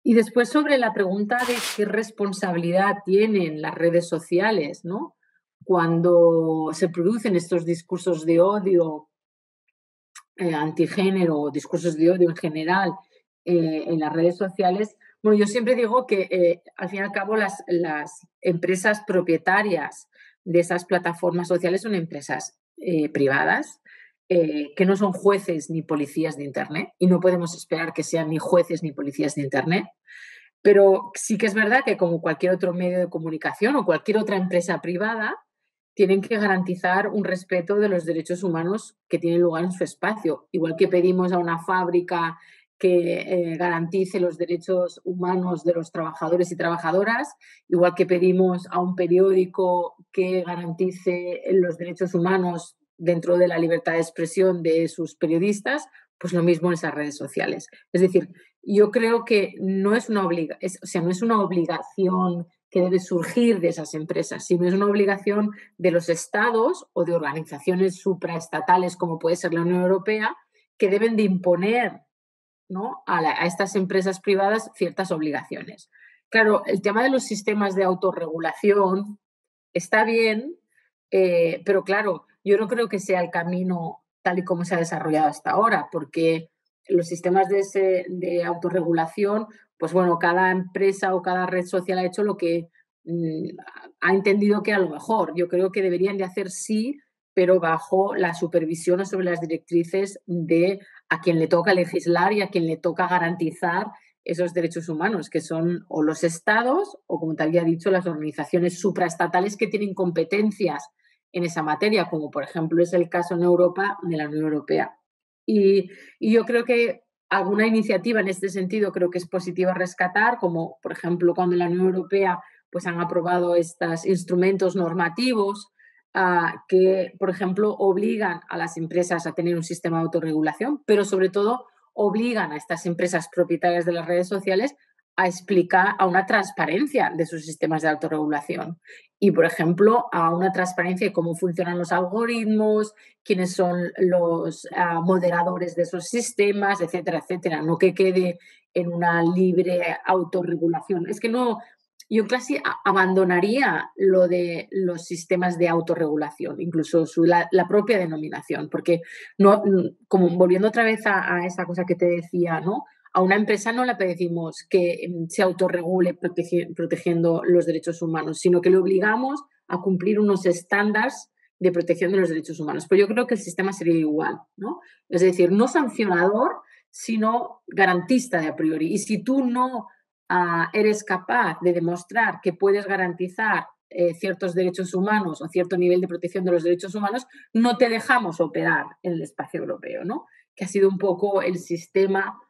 Y después sobre la pregunta de qué responsabilidad tienen las redes sociales, ¿no? Cuando se producen estos discursos de odio, antigénero o discursos de odio en general en las redes sociales. Bueno, yo siempre digo que al fin y al cabo las empresas propietarias de esas plataformas sociales son empresas privadas que no son jueces ni policías de Internet y no podemos esperar que sean ni jueces ni policías de Internet. Pero sí que es verdad que como cualquier otro medio de comunicación o cualquier otra empresa privada, tienen que garantizar un respeto de los derechos humanos que tienen lugar en su espacio. Igual que pedimos a una fábrica que garantice los derechos humanos de los trabajadores y trabajadoras, igual que pedimos a un periódico que garantice los derechos humanos dentro de la libertad de expresión de sus periodistas, pues lo mismo en esas redes sociales. Es decir, yo creo que no es una no es una obligación que debe surgir de esas empresas, sino es una obligación de los estados o de organizaciones supraestatales, como puede ser la Unión Europea, que deben de imponer, ¿no?, a estas empresas privadas ciertas obligaciones. Claro, el tema de los sistemas de autorregulación está bien, pero claro, yo no creo que sea el camino tal y como se ha desarrollado hasta ahora, porque los sistemas de autorregulación, pues bueno, cada empresa o cada red social ha hecho lo que mm, ha entendido que a lo mejor. Yo creo que deberían de hacer sí, pero bajo la supervisión o sobre las directrices de a quien le toca legislar y a quien le toca garantizar esos derechos humanos, que son o los estados o, como te había dicho, las organizaciones supraestatales que tienen competencias en esa materia, como por ejemplo es el caso en Europa de la Unión Europea. Y yo creo que alguna iniciativa en este sentido creo que es positiva rescatar, como por ejemplo cuando en la Unión Europea pues han aprobado estos instrumentos normativos que, por ejemplo, obligan a las empresas a tener un sistema de autorregulación, pero sobre todo obligan a estas empresas propietarias de las redes sociales a explicar a una transparencia de sus sistemas de autorregulación y, por ejemplo, a una transparencia de cómo funcionan los algoritmos, quiénes son los moderadores de esos sistemas, etcétera, etcétera. No que quede en una libre autorregulación. Es que no, yo casi abandonaría lo de los sistemas de autorregulación, incluso la propia denominación, porque no, como volviendo otra vez a esa cosa que te decía, ¿no? A una empresa no le pedimos que se autorregule protegiendo los derechos humanos, sino que le obligamos a cumplir unos estándares de protección de los derechos humanos. Pero yo creo que el sistema sería igual, ¿no? Es decir, no sancionador, sino garantista de a priori. Y si tú no eres capaz de demostrar que puedes garantizar ciertos derechos humanos o cierto nivel de protección de los derechos humanos, no te dejamos operar en el espacio europeo, ¿no? Que ha sido un poco el sistema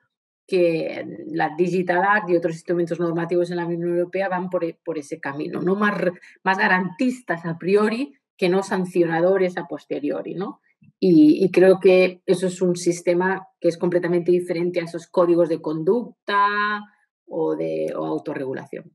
que la Digital Act y otros instrumentos normativos en la Unión Europea van por ese camino, ¿no? Más garantistas a priori que no sancionadores a posteriori, ¿no? Y creo que eso es un sistema que es completamente diferente a esos códigos de conducta o autorregulación.